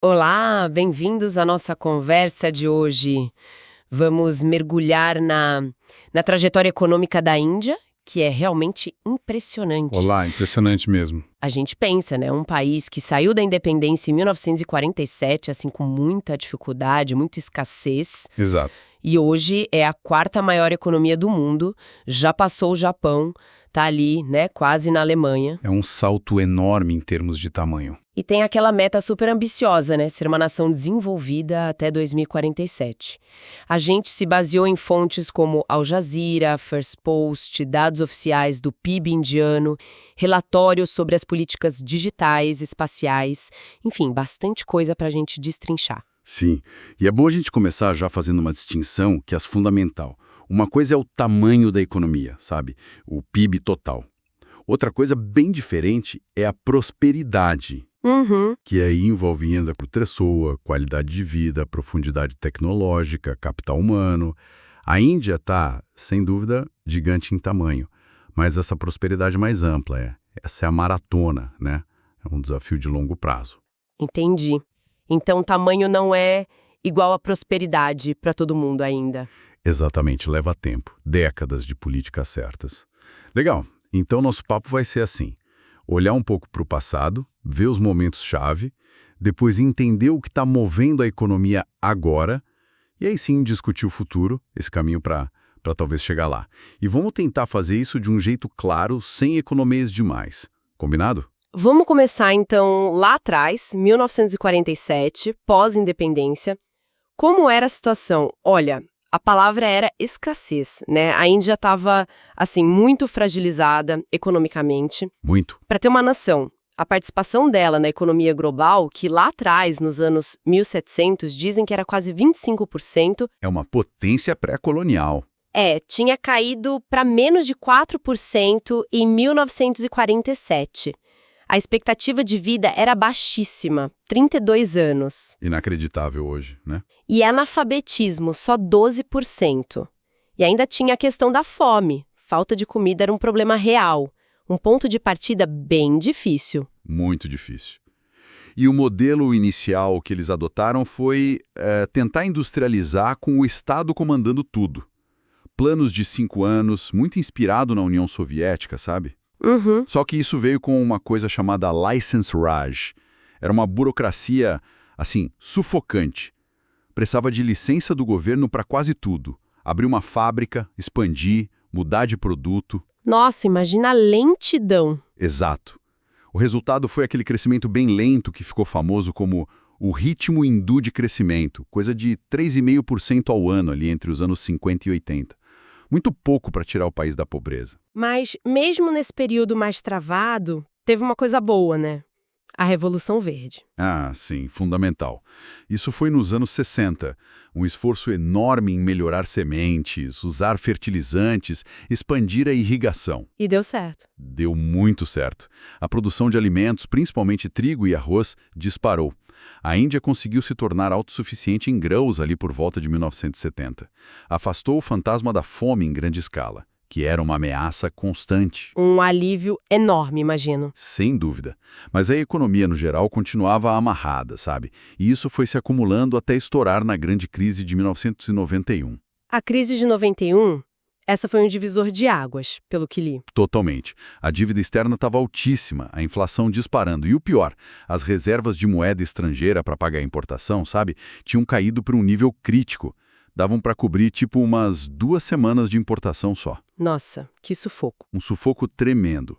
Olá, bem-vindos à nossa conversa de hoje. Vamos mergulhar na trajetória econômica da Índia, que é realmente impressionante. Olá, impressionante mesmo. A gente pensa, né? Um país que saiu da independência em 1947, assim, com muita dificuldade, muita escassez, Exato. e hoje é a quarta maior economia do mundo, já passou o Japão, tá ali, né, quase na Alemanha. É um salto enorme em termos de tamanho. E tem aquela meta super ambiciosa, né? Ser uma nação desenvolvida até 2047. A gente se baseou em fontes como Al Jazeera, First Post, dados oficiais do PIB indiano, relatórios sobre as políticas digitais, espaciais, enfim, bastante coisa para a gente destrinchar. Sim, e é bom a gente começar já fazendo uma distinção que é fundamental. Uma coisa é o tamanho da economia, sabe? O PIB total. Outra coisa bem diferente é a prosperidade, que aí envolve renda por pessoa, qualidade de vida, profundidade tecnológica, capital humano. A Índia está, sem dúvida, gigante em tamanho, mas essa prosperidade mais ampla, essa é a maratona, né? É um desafio de longo prazo. Entendi. Então, tamanho não é igual a prosperidade para todo mundo ainda. Exatamente, leva tempo, décadas de políticas certas. Legal, então nosso papo vai ser assim, olhar um pouco para o passado, ver os momentos-chave, depois entender o que está movendo a economia agora, e aí sim discutir o futuro, esse caminho para talvez chegar lá. E vamos tentar fazer isso de um jeito claro, sem economias demais. Combinado? Vamos começar, então, lá atrás, 1947, pós-independência. Como era a situação? Olha, a palavra era escassez, né? A Índia estava, assim, muito fragilizada economicamente. Muito. Para ter uma noção, a participação dela na economia global, que lá atrás, nos anos 1700, dizem que era quase 25%, É uma potência pré-colonial. tinha caído para menos de 4% em 1947. A expectativa de vida era baixíssima, 32 anos. Inacreditável hoje, né? E analfabetismo, só 12%. E ainda tinha a questão da fome. Falta de comida era um problema real. Um ponto de partida bem difícil. Muito difícil. E o modelo inicial que eles adotaram foi tentar industrializar com o Estado comandando tudo. Planos de 5 anos, muito inspirado na União Soviética, sabe? Só que isso veio com uma coisa chamada License Raj. Era uma burocracia, assim, sufocante. Precisava de licença do governo para quase tudo. Abrir uma fábrica, expandir, mudar de produto. Nossa, imagina a lentidão. Exato. O resultado foi aquele crescimento bem lento que ficou famoso como o ritmo hindu de crescimento, coisa de 3,5% ao ano ali entre os anos 50 e 80. Muito pouco para tirar o país da pobreza. Mas, mesmo nesse período mais travado, teve uma coisa boa, né? A Revolução Verde. Ah, sim, fundamental. Isso foi nos anos 60. Um esforço enorme em melhorar sementes, usar fertilizantes, expandir a irrigação. E deu certo. Deu muito certo. A produção de alimentos, principalmente trigo e arroz, disparou. A Índia conseguiu se tornar autossuficiente em grãos ali por volta de 1970. Afastou o fantasma da fome em grande escala, que era uma ameaça constante. Um alívio enorme, imagino. Sem dúvida. Mas a economia, no geral, continuava amarrada, sabe? E isso foi se acumulando até estourar na grande crise de 1991. A crise de 91, essa foi um divisor de águas, pelo que li. Totalmente. A dívida externa estava altíssima, a inflação disparando. E o pior, as reservas de moeda estrangeira para pagar a importação, sabe, tinham caído para um nível crítico. Davam para cobrir tipo umas 2 semanas de importação só. Nossa, que sufoco. Um sufoco tremendo.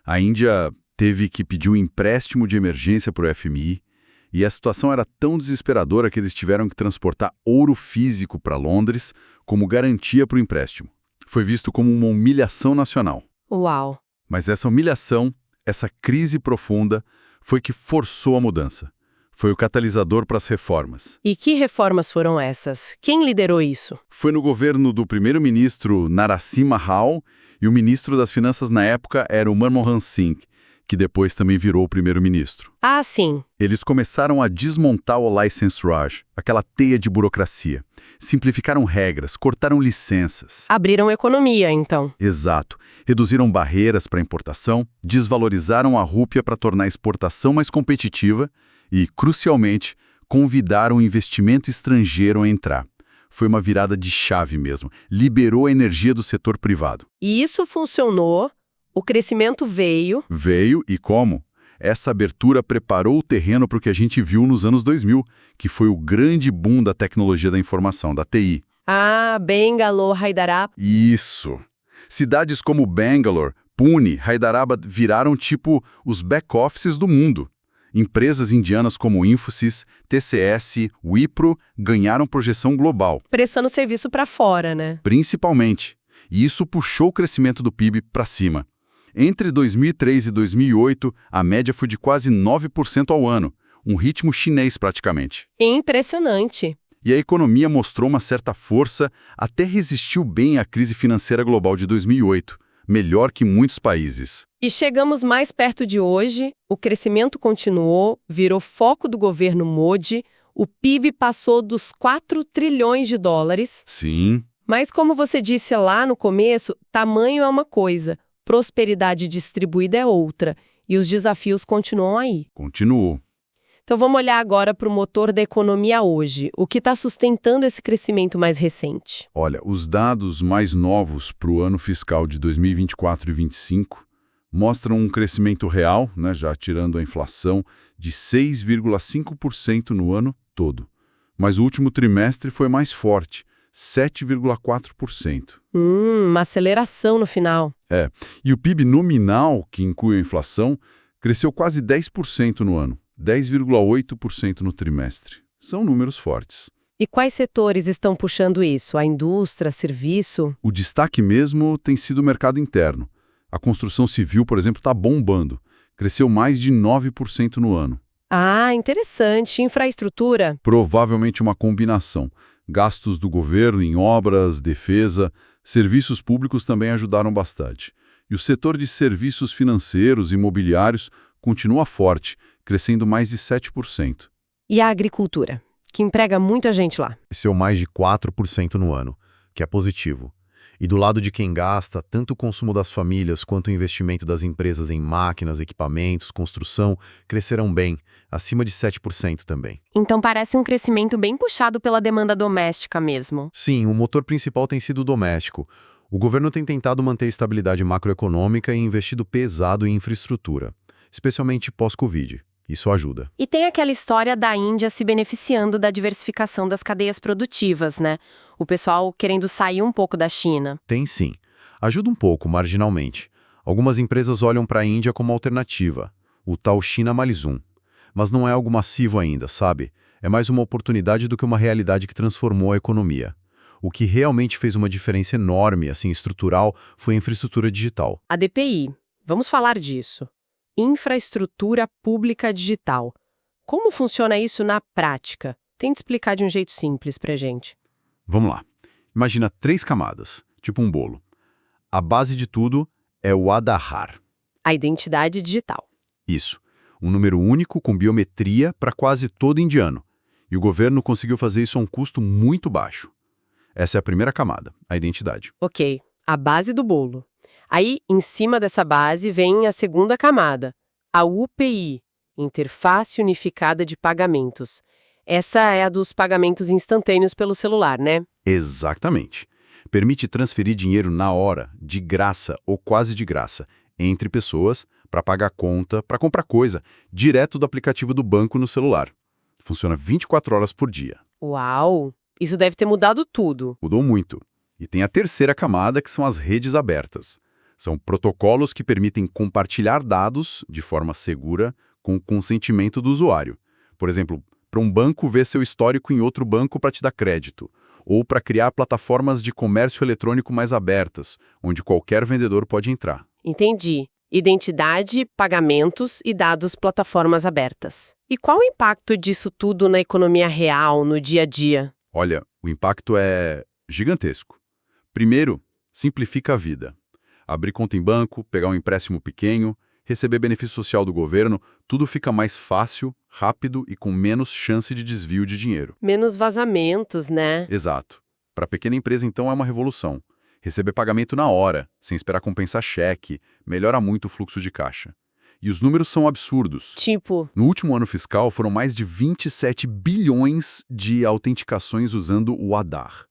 A Índia teve que pedir um empréstimo de emergência para o FMI e a situação era tão desesperadora que eles tiveram que transportar ouro físico para Londres como garantia para o empréstimo. Foi visto como uma humilhação nacional. Uau! Mas essa humilhação, essa crise profunda, foi que forçou a mudança. Foi o catalisador para as reformas. E que reformas foram essas? Quem liderou isso? Foi no governo do primeiro-ministro Narasimha Rao e o ministro das Finanças na época era o Manmohan Singh, que depois também virou o primeiro-ministro. Ah, sim. Eles começaram a desmontar o License Raj, aquela teia de burocracia. Simplificaram regras, cortaram licenças. Abriram economia, então. Exato. Reduziram barreiras para importação, desvalorizaram a rúpia para tornar a exportação mais competitiva E, crucialmente, convidaram o investimento estrangeiro a entrar. Foi uma virada de chave mesmo. Liberou a energia do setor privado. E isso funcionou, o crescimento veio. Veio e como? Essa abertura preparou o terreno para o que a gente viu nos anos 2000, que foi o grande boom da tecnologia da informação, da TI. Ah, Bangalore, Hyderabad. Isso! Cidades como Bangalore, Pune, Hyderabad viraram tipo os back-offices do mundo. Empresas indianas como Infosys, TCS, Wipro ganharam projeção global. Prestando serviço para fora, né? Principalmente. E isso puxou o crescimento do PIB para cima. Entre 2003 e 2008, a média foi de quase 9% ao ano, um ritmo chinês praticamente. Impressionante. E a economia mostrou uma certa força, até resistiu bem à crise financeira global de 2008, melhor que muitos países. E chegamos mais perto de hoje, o crescimento continuou, virou foco do governo Modi, o PIB passou dos 4 trilhões de dólares. Sim. Mas como você disse lá no começo, tamanho é uma coisa, prosperidade distribuída é outra, e os desafios continuam aí. Continuou. Então vamos olhar agora para o motor da economia hoje, o que está sustentando esse crescimento mais recente. Olha, os dados mais novos para o ano fiscal de 2024 e 2025 mostram um crescimento real, já tirando a inflação, de 6,5% no ano todo. Mas o último trimestre foi mais forte, 7,4%. Uma aceleração no final. E o PIB nominal, que inclui a inflação, cresceu quase 10% no ano, 10,8% no trimestre. São números fortes. E quais setores estão puxando isso? A indústria, serviço? O destaque mesmo tem sido o mercado interno. A construção civil, por exemplo, está bombando. Cresceu mais de 9% no ano. Ah, interessante. Infraestrutura? Provavelmente uma combinação. Gastos do governo em obras, defesa, serviços públicos também ajudaram bastante. E o setor de serviços financeiros e imobiliários continua forte, crescendo mais de 7%. E a agricultura, que emprega muita gente lá? Cresceu mais de 4% no ano, que é positivo. E do lado de quem gasta, tanto o consumo das famílias quanto o investimento das empresas em máquinas, equipamentos, construção, cresceram bem, acima de 7% também. Então parece um crescimento bem puxado pela demanda doméstica mesmo. Sim, o motor principal tem sido o doméstico. O governo tem tentado manter a estabilidade macroeconômica e investido pesado em infraestrutura, especialmente pós-Covid. Isso ajuda. E tem aquela história da Índia se beneficiando da diversificação das cadeias produtivas, né? O pessoal querendo sair um pouco da China. Tem sim. Ajuda um pouco, marginalmente. Algumas empresas olham para a Índia como alternativa, o tal China mais um. Mas não é algo massivo ainda, sabe? É mais uma oportunidade do que uma realidade que transformou a economia. O que realmente fez uma diferença enorme, assim, estrutural, foi a infraestrutura digital. A DPI. Vamos falar disso. Infraestrutura Pública Digital. Como funciona isso na prática? Tente explicar de um jeito simples pra gente. Vamos lá. Imagina 3 camadas, tipo um bolo. A base de tudo é o Aadhaar. A identidade digital. Isso. Um número único com biometria para quase todo indiano. E o governo conseguiu fazer isso a um custo muito baixo. Essa é a primeira camada, a identidade. Ok, a base do bolo. Aí, em cima dessa base, vem a segunda camada, a UPI, Interface Unificada de Pagamentos. Essa é a dos pagamentos instantâneos pelo celular, né? Exatamente. Permite transferir dinheiro na hora, de graça ou quase de graça, entre pessoas, para pagar conta, para comprar coisa, direto do aplicativo do banco no celular. Funciona 24 horas por dia. Uau! Isso deve ter mudado tudo. Mudou muito. E tem a terceira camada, que são as redes abertas. São protocolos que permitem compartilhar dados de forma segura com o consentimento do usuário. Por exemplo, para um banco ver seu histórico em outro banco para te dar crédito, ou para criar plataformas de comércio eletrônico mais abertas, onde qualquer vendedor pode entrar. Entendi. Identidade, pagamentos e dados plataformas abertas. E qual o impacto disso tudo na economia real, no dia a dia? Olha, o impacto é gigantesco. Primeiro, simplifica a vida. Abrir conta em banco, pegar um empréstimo pequeno, receber benefício social do governo, tudo fica mais fácil, rápido e com menos chance de desvio de dinheiro. Menos vazamentos, né? Exato. Para a pequena empresa, então, é uma revolução. Receber pagamento na hora, sem esperar compensar cheque, melhora muito o fluxo de caixa. E os números são absurdos. Tipo, No último ano fiscal, foram mais de 27 bilhões de autenticações usando o Aadhaar.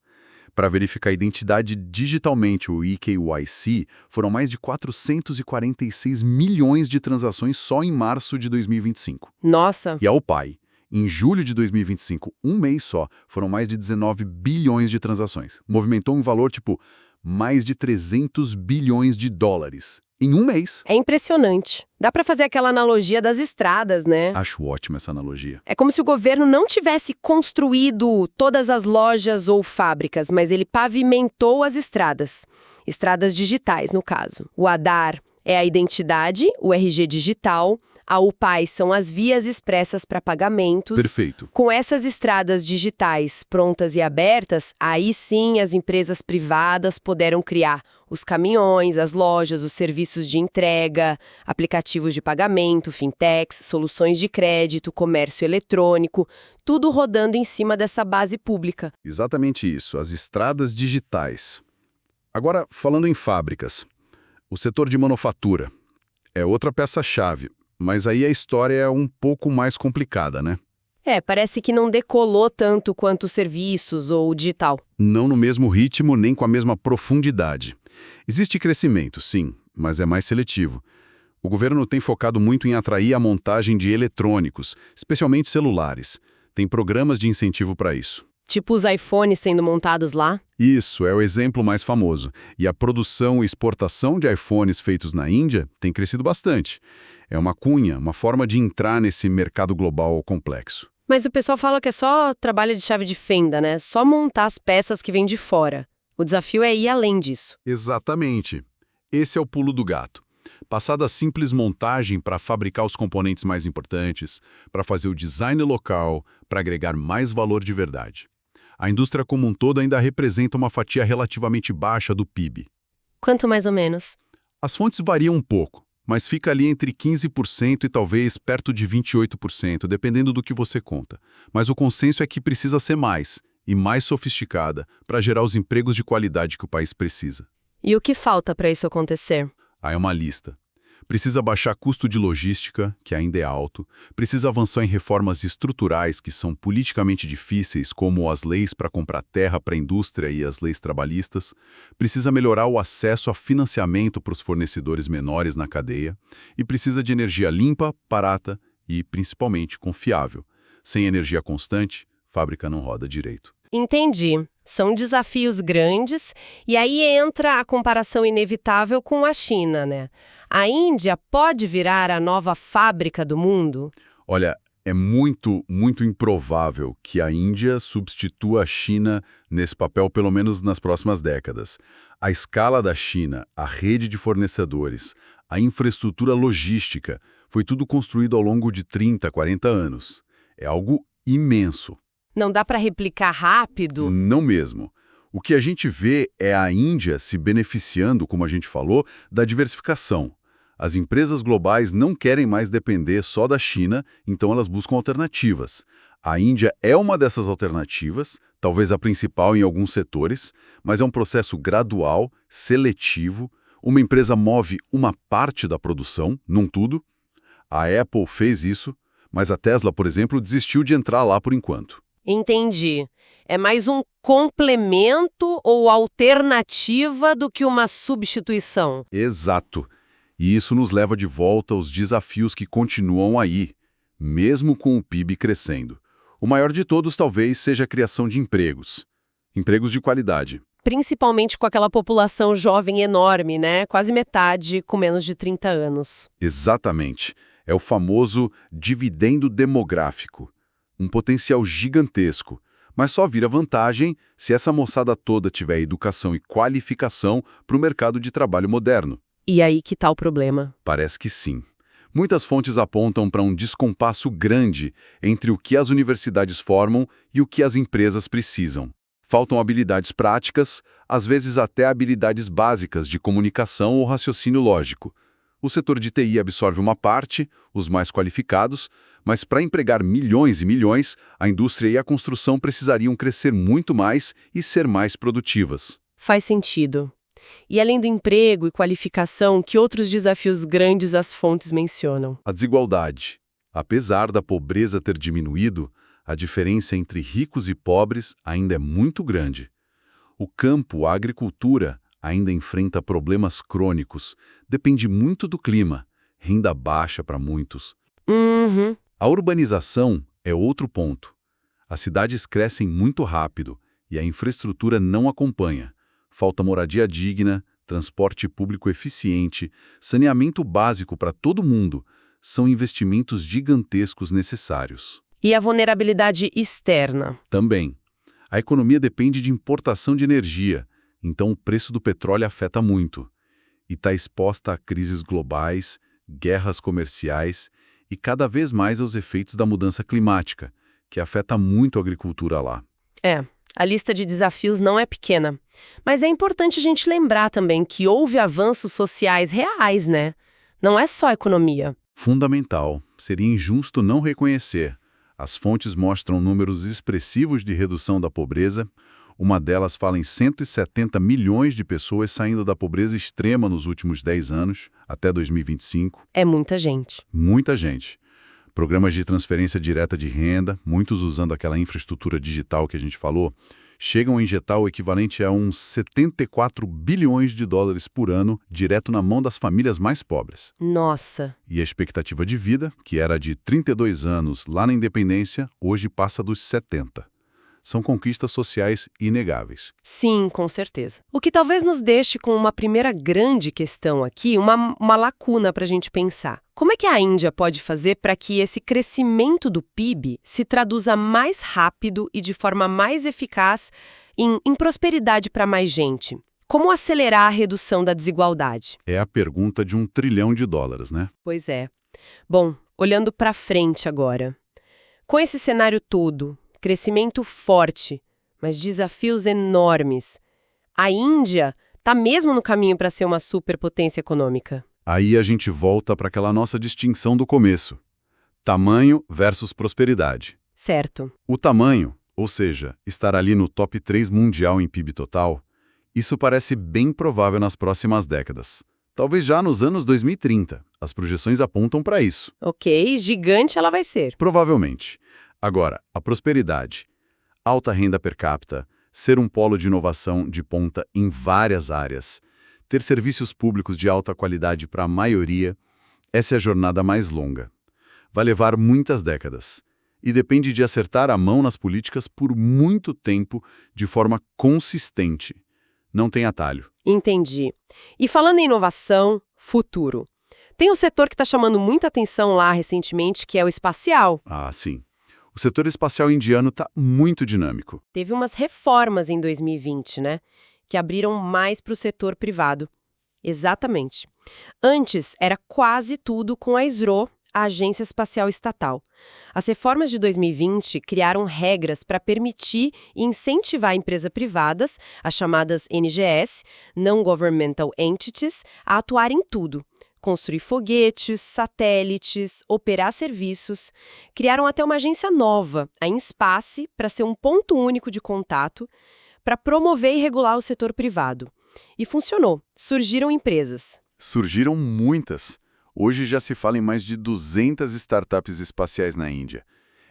Para verificar a identidade digitalmente, o eKYC, foram mais de 446 milhões de transações só em março de 2025. nossa, E ao PAI, em julho de 2025, um mês só, foram mais de 19 bilhões de transações. Movimentou um valor tipo mais de 300 bilhões de dólares. Em um mês. é impressionante. Dá pra fazer aquela analogia das estradas, né? Acho ótima essa analogia. É como se o governo não tivesse construído todas as lojas ou fábricas, mas ele pavimentou as estradas. Estradas digitais, no caso. O Aadhaar é a identidade, o RG digital. A UPAI são as vias expressas para pagamentos. Perfeito. Com essas estradas digitais prontas e abertas, aí sim as empresas privadas puderam criar os caminhões, as lojas, os serviços de entrega, aplicativos de pagamento, fintechs, soluções de crédito, comércio eletrônico, tudo rodando em cima dessa base pública. Exatamente isso, as estradas digitais. Agora, falando em fábricas, o setor de manufatura é outra peça-chave, mas aí a história é um pouco mais complicada, né? Parece que não decolou tanto quanto os serviços ou o digital. Não no mesmo ritmo nem com a mesma profundidade. Existe crescimento, sim, mas é mais seletivo. O governo tem focado muito em atrair a montagem de eletrônicos, especialmente celulares. Tem programas de incentivo para isso. Tipo os iPhones sendo montados lá. Isso é o exemplo mais famoso. E a produção e exportação de iPhones feitos na Índia tem crescido bastante. É uma cunha, uma forma de entrar nesse mercado global complexo. Mas o pessoal fala que é só trabalho de chave de fenda, né? Só montar as peças que vêm de fora. O desafio é ir além disso. Exatamente. Esse é o pulo do gato. Passar da simples montagem para fabricar os componentes mais importantes, para fazer o design local, para agregar mais valor de verdade. A indústria como um todo ainda representa uma fatia relativamente baixa do PIB. Quanto mais ou menos? As fontes variam um pouco, mas fica ali entre 15% e talvez perto de 28%, dependendo do que você conta. Mas o consenso é que precisa ser mais, e mais sofisticada, para gerar os empregos de qualidade que o país precisa. E o que falta para isso acontecer? Aí é uma lista. Precisa baixar custo de logística, que ainda é alto. Precisa avançar em reformas estruturais que são politicamente difíceis, como as leis para comprar terra para a indústria e as leis trabalhistas. Precisa melhorar o acesso a financiamento para os fornecedores menores na cadeia. E precisa de energia limpa, barata e, principalmente, confiável. Sem energia constante, fábrica não roda direito. Entendi. São desafios grandes, e aí entra a comparação inevitável com a China, né? A Índia pode virar a nova fábrica do mundo? Olha, é muito improvável que a Índia substitua a China nesse papel, pelo menos nas próximas décadas. A escala da China, a rede de fornecedores, a infraestrutura logística, foi tudo construído ao longo de 30, 40 anos. É algo imenso. Não dá para replicar rápido? Não mesmo. O que a gente vê é a Índia se beneficiando, como a gente falou, da diversificação. As empresas globais não querem mais depender só da China, então elas buscam alternativas. A Índia é uma dessas alternativas, talvez a principal em alguns setores, mas é um processo gradual, seletivo. Uma empresa move uma parte da produção, não tudo. A Apple fez isso, mas a Tesla, por exemplo, desistiu de entrar lá por enquanto. Entendi. É mais um complemento ou alternativa do que uma substituição. Exato. E isso nos leva de volta aos desafios que continuam aí, mesmo com o PIB crescendo. O maior de todos talvez seja a criação de empregos. Empregos de qualidade. Principalmente com aquela população jovem enorme, né? Quase metade com menos de 30 anos. Exatamente. É o famoso dividendo demográfico. Um potencial gigantesco, mas só vira vantagem se essa moçada toda tiver educação e qualificação para o mercado de trabalho moderno. E aí que tá o problema? Parece que sim. Muitas fontes apontam para um descompasso grande entre o que as universidades formam e o que as empresas precisam. Faltam habilidades práticas, às vezes até habilidades básicas de comunicação ou raciocínio lógico. O setor de TI absorve uma parte, os mais qualificados, mas para empregar milhões e milhões, a indústria e a construção precisariam crescer muito mais e ser mais produtivas. Faz sentido. E além do emprego e qualificação, que outros desafios grandes as fontes mencionam? A desigualdade. Apesar da pobreza ter diminuído, a diferença entre ricos e pobres ainda é muito grande. O campo, a agricultura, ainda enfrenta problemas crônicos. Depende muito do clima, renda baixa para muitos. Uhum. A urbanização é outro ponto. As cidades crescem muito rápido e a infraestrutura não acompanha. Falta moradia digna, transporte público eficiente, saneamento básico para todo mundo. São investimentos gigantescos necessários. E a vulnerabilidade externa? Também. A economia depende de importação de energia, então o preço do petróleo afeta muito. E está exposta a crises globais, guerras comerciais e cada vez mais aos efeitos da mudança climática, que afeta muito a agricultura lá. A lista de desafios não é pequena. Mas é importante a gente lembrar também que houve avanços sociais reais, né? Não é só economia. Fundamental. Seria injusto não reconhecer. As fontes mostram números expressivos de redução da pobreza. Uma delas fala em 170 milhões de pessoas saindo da pobreza extrema nos últimos 10 anos, até 2025. É muita gente. Muita gente. Programas de transferência direta de renda, muitos usando aquela infraestrutura digital que a gente falou, chegam a injetar o equivalente a uns 74 bilhões de dólares por ano direto na mão das famílias mais pobres. Nossa! E a expectativa de vida, que era de 32 anos lá na independência, hoje passa dos 70. São conquistas sociais inegáveis. Sim, com certeza. O que talvez nos deixe com uma primeira grande questão aqui, uma lacuna para a gente pensar. Como é que a Índia pode fazer para que esse crescimento do PIB se traduza mais rápido e de forma mais eficaz em prosperidade para mais gente? Como acelerar a redução da desigualdade? É a pergunta de $1 trilhão, né? Pois é. Bom, olhando para frente agora. Com esse cenário todo, crescimento forte, mas desafios enormes, a Índia está mesmo no caminho para ser uma superpotência econômica? Aí a gente volta para aquela nossa distinção do começo. Tamanho versus prosperidade. Certo. O tamanho, ou seja, estar ali no top 3 mundial em PIB total, isso parece bem provável nas próximas décadas. Talvez já nos anos 2030. As projeções apontam para isso. Ok, gigante ela vai ser. Provavelmente. Agora, a prosperidade, alta renda per capita, ser um polo de inovação de ponta em várias áreas, ter serviços públicos de alta qualidade para a maioria, essa é a jornada mais longa. Vai levar muitas décadas. E depende de acertar a mão nas políticas por muito tempo, de forma consistente. Não tem atalho. Entendi. E falando em inovação, futuro. Tem um setor que está chamando muita atenção lá recentemente, que é o espacial. Ah, sim. O setor espacial indiano está muito dinâmico. Teve umas reformas em 2020, né? Que abriram mais para o setor privado. Exatamente. Antes, era quase tudo com a ISRO, a Agência Espacial Estatal. As reformas de 2020 criaram regras para permitir e incentivar empresas privadas, as chamadas NGS, Non-Governmental Entities, a atuar em tudo. Construir foguetes, satélites, operar serviços. Criaram até uma agência nova, a Inspace, para ser um ponto único de contato, para promover e regular o setor privado. E funcionou. Surgiram empresas. Surgiram muitas. Hoje já se fala em mais de 200 startups espaciais na Índia.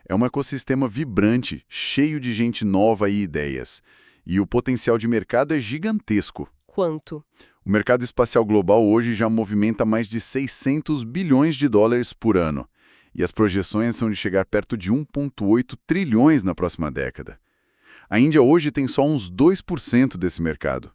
É um ecossistema vibrante, cheio de gente nova e ideias. E o potencial de mercado é gigantesco. Quanto? O mercado espacial global hoje já movimenta mais de 600 bilhões de dólares por ano. E as projeções são de chegar perto de 1,8 trilhões na próxima década. A Índia hoje tem só uns 2% desse mercado.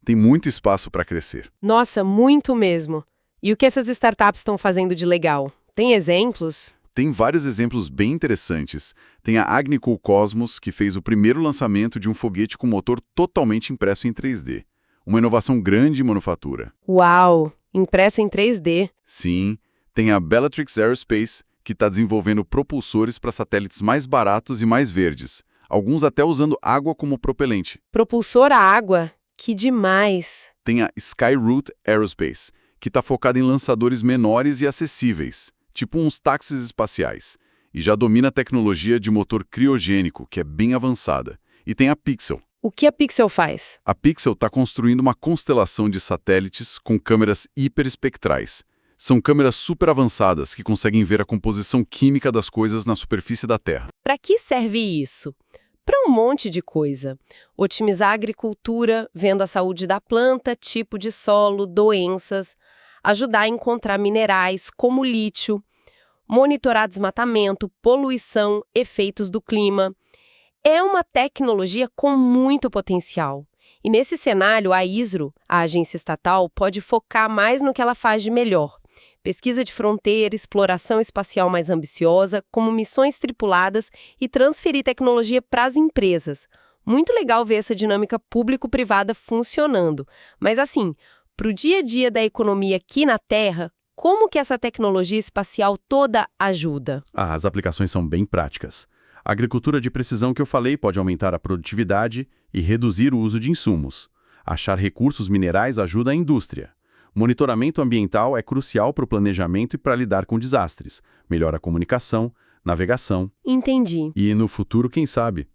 Tem muito espaço para crescer. Nossa, muito mesmo. E o que essas startups estão fazendo de legal? Tem exemplos? Tem vários exemplos bem interessantes. Tem a Agnico Cosmos, que fez o primeiro lançamento de um foguete com motor totalmente impresso em 3D. Uma inovação grande em manufatura. Uau! Impresso em 3D. Sim. Tem a Bellatrix Aerospace, que está desenvolvendo propulsores para satélites mais baratos e mais verdes. Alguns até usando água como propelente. Propulsor a água? Que demais! Tem a Skyroot Aerospace, que está focada em lançadores menores e acessíveis, tipo uns táxis espaciais. E já domina a tecnologia de motor criogênico, que é bem avançada. E tem a Pixel, O que a Pixel faz? A Pixel está construindo uma constelação de satélites com câmeras hiperespectrais. São câmeras super avançadas que conseguem ver a composição química das coisas na superfície da Terra. Para que serve isso? Para um monte de coisa. Otimizar a agricultura, vendo a saúde da planta, tipo de solo, doenças, ajudar a encontrar minerais como lítio, monitorar desmatamento, poluição, efeitos do clima. É uma tecnologia com muito potencial. E nesse cenário, a ISRO, a agência estatal, pode focar mais no que ela faz de melhor. Pesquisa de fronteira, exploração espacial mais ambiciosa, como missões tripuladas e transferir tecnologia para as empresas. Muito legal ver essa dinâmica público-privada funcionando. Mas assim, para o dia a dia da economia aqui na Terra, como que essa tecnologia espacial toda ajuda? As aplicações são bem práticas. A agricultura de precisão que eu falei pode aumentar a produtividade e reduzir o uso de insumos. Achar recursos minerais ajuda a indústria. Monitoramento ambiental é crucial para o planejamento e para lidar com desastres. Melhora a comunicação, navegação. Entendi. E no futuro, quem sabe,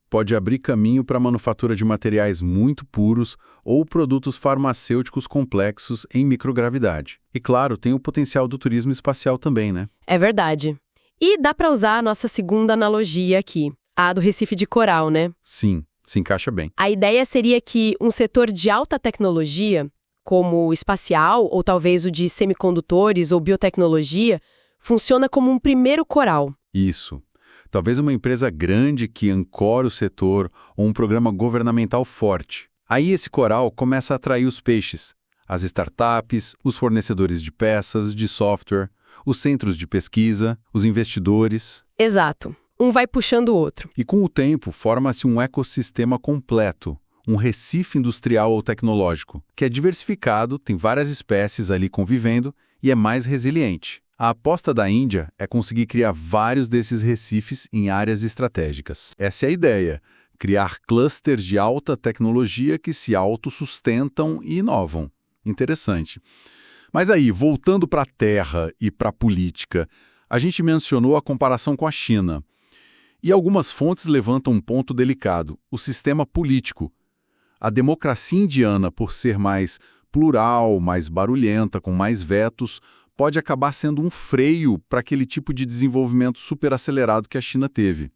pode abrir caminho para a manufatura de materiais muito puros ou produtos farmacêuticos complexos em microgravidade. E claro, tem o potencial do turismo espacial também, né? É verdade. E dá para usar a nossa segunda analogia aqui, a do Recife de Coral, né? Sim, se encaixa bem. A ideia seria que um setor de alta tecnologia, como o espacial ou talvez o de semicondutores ou biotecnologia, funciona como um primeiro coral. Isso. Talvez uma empresa grande que ancore o setor ou um programa governamental forte. Aí esse coral começa a atrair os peixes, as startups, os fornecedores de peças, de software, os centros de pesquisa, os investidores. Exato. Um vai puxando o outro. E com o tempo forma-se um ecossistema completo, um recife industrial ou tecnológico, que é diversificado, tem várias espécies ali convivendo e é mais resiliente. A aposta da Índia é conseguir criar vários desses recifes em áreas estratégicas. Essa é a ideia, criar clusters de alta tecnologia que se autossustentam e inovam. Interessante. Mas aí, voltando para a terra e para a política, a gente mencionou a comparação com a China. E algumas fontes levantam um ponto delicado, o sistema político. A democracia indiana, por ser mais plural, mais barulhenta, com mais vetos, pode acabar sendo um freio para aquele tipo de desenvolvimento superacelerado que a China teve.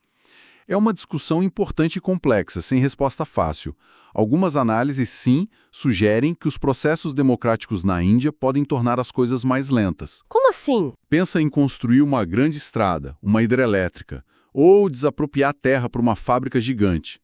É uma discussão importante e complexa, sem resposta fácil. Algumas análises, sim, sugerem que os processos democráticos na Índia podem tornar as coisas mais lentas. Como assim? Pensa em construir uma grande estrada, uma hidrelétrica, ou desapropriar terra para uma fábrica gigante.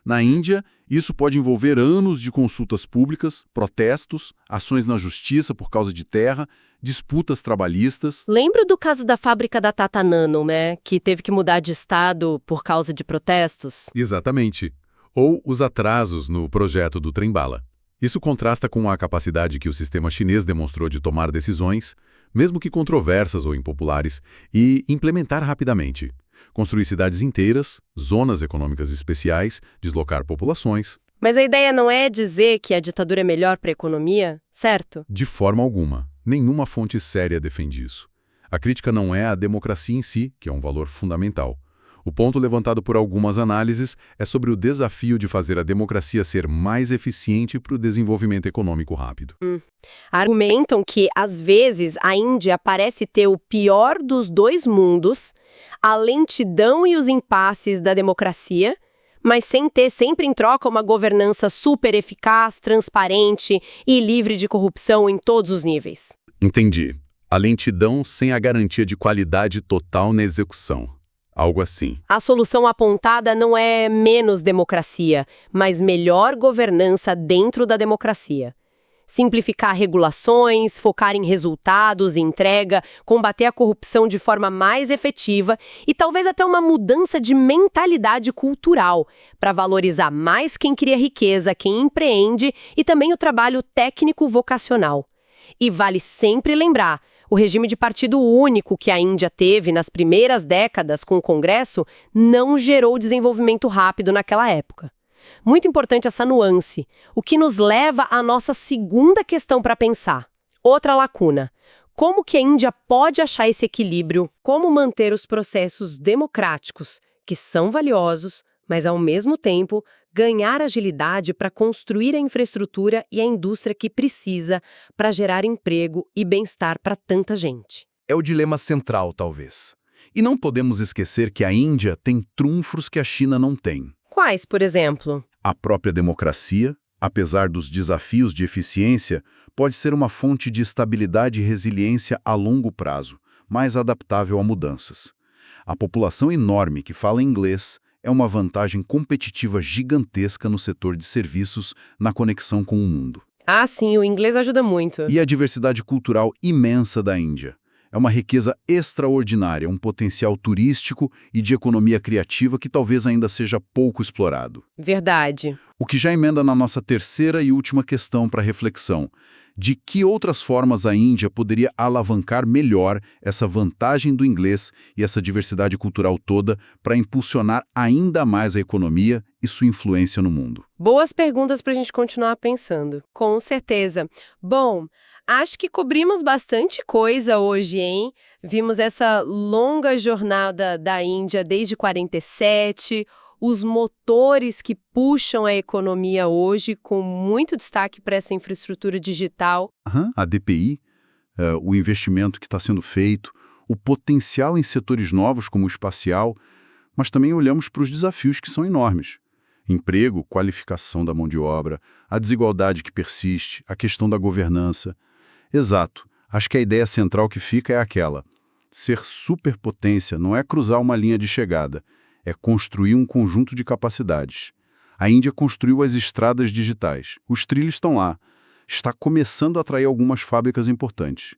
Na Índia, isso pode envolver anos de consultas públicas, protestos, ações na justiça por causa de terra, disputas trabalhistas. Lembro do caso da fábrica da Tata Nano, né? Que teve que mudar de estado por causa de protestos. Exatamente. Ou os atrasos no projeto do trem-bala. Isso contrasta com a capacidade que o sistema chinês demonstrou de tomar decisões, mesmo que controversas ou impopulares, e implementar rapidamente. Construir cidades inteiras, zonas econômicas especiais, deslocar populações. Mas a ideia não é dizer que a ditadura é melhor para a economia, certo? De forma alguma. Nenhuma fonte séria defende isso. A crítica não é a democracia em si, que é um valor fundamental. O ponto levantado por algumas análises é sobre o desafio de fazer a democracia ser mais eficiente para o desenvolvimento econômico rápido. Argumentam que, às vezes, a Índia parece ter o pior dos dois mundos, a lentidão e os impasses da democracia, mas sem ter sempre em troca uma governança super eficaz, transparente e livre de corrupção em todos os níveis. Entendi. A lentidão sem a garantia de qualidade total na execução. Algo assim. A solução apontada não é menos democracia, mas melhor governança dentro da democracia. Simplificar regulações, focar em resultados e entrega, combater a corrupção de forma mais efetiva e talvez até uma mudança de mentalidade cultural para valorizar mais quem cria riqueza, quem empreende e também o trabalho técnico vocacional. E vale sempre lembrar, o regime de partido único que a Índia teve nas primeiras décadas com o Congresso não gerou desenvolvimento rápido naquela época. Muito importante essa nuance, o que nos leva à nossa segunda questão para pensar. Outra lacuna. Como que a Índia pode achar esse equilíbrio? Como manter os processos democráticos, que são valiosos, mas ao mesmo tempo ganhar agilidade para construir a infraestrutura e a indústria que precisa para gerar emprego e bem-estar para tanta gente. É o dilema central, talvez. E não podemos esquecer que a Índia tem trunfos que a China não tem. Quais, por exemplo? A própria democracia, apesar dos desafios de eficiência, pode ser uma fonte de estabilidade e resiliência a longo prazo, mais adaptável a mudanças. A população enorme que fala inglês é uma vantagem competitiva gigantesca no setor de serviços na conexão com o mundo. Ah, sim, o inglês ajuda muito. E a diversidade cultural imensa da Índia. É uma riqueza extraordinária, um potencial turístico e de economia criativa que talvez ainda seja pouco explorado. Verdade. O que já emenda na nossa terceira e última questão para reflexão. De que outras formas a Índia poderia alavancar melhor essa vantagem do inglês e essa diversidade cultural toda para impulsionar ainda mais a economia e sua influência no mundo? Boas perguntas para a gente continuar pensando. Com certeza. Bom, acho que cobrimos bastante coisa hoje, hein? Vimos essa longa jornada da Índia desde 47, os motores que puxam a economia hoje, com muito destaque para essa infraestrutura digital. A DPI, o investimento que está sendo feito, o potencial em setores novos como o espacial, mas também olhamos para os desafios que são enormes. Emprego, qualificação da mão de obra, a desigualdade que persiste, a questão da governança. Exato. Acho que a ideia central que fica é aquela. Ser superpotência não é cruzar uma linha de chegada, é construir um conjunto de capacidades. A Índia construiu as estradas digitais. Os trilhos estão lá. Está começando a atrair algumas fábricas importantes.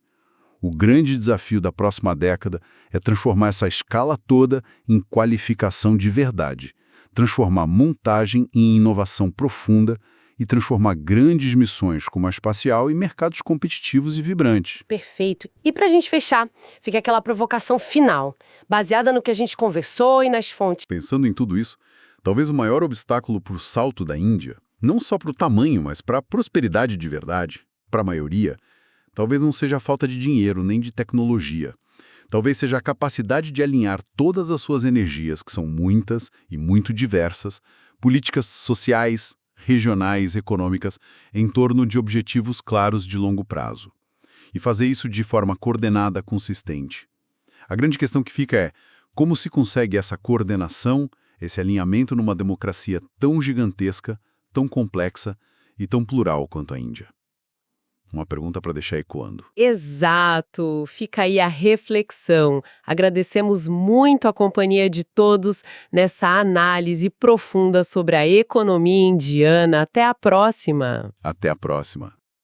O grande desafio da próxima década é transformar essa escala toda em qualificação de verdade. Transformar montagem em inovação profunda e transformar grandes missões como a espacial em mercados competitivos e vibrantes. Perfeito. E para a gente fechar, fica aquela provocação final, baseada no que a gente conversou e nas fontes. Pensando em tudo isso, talvez o maior obstáculo para o salto da Índia, não só para o tamanho, mas para a prosperidade de verdade, para a maioria, talvez não seja a falta de dinheiro nem de tecnologia. Talvez seja a capacidade de alinhar todas as suas energias, que são muitas e muito diversas, políticas sociais, regionais, econômicas, em torno de objetivos claros de longo prazo. E fazer isso de forma coordenada, consistente. A grande questão que fica é como se consegue essa coordenação, esse alinhamento numa democracia tão gigantesca, tão complexa e tão plural quanto a Índia. Uma pergunta para deixar ecoando. Exato! Fica aí a reflexão. Agradecemos muito a companhia de todos nessa análise profunda sobre a economia indiana. Até a próxima! Até a próxima!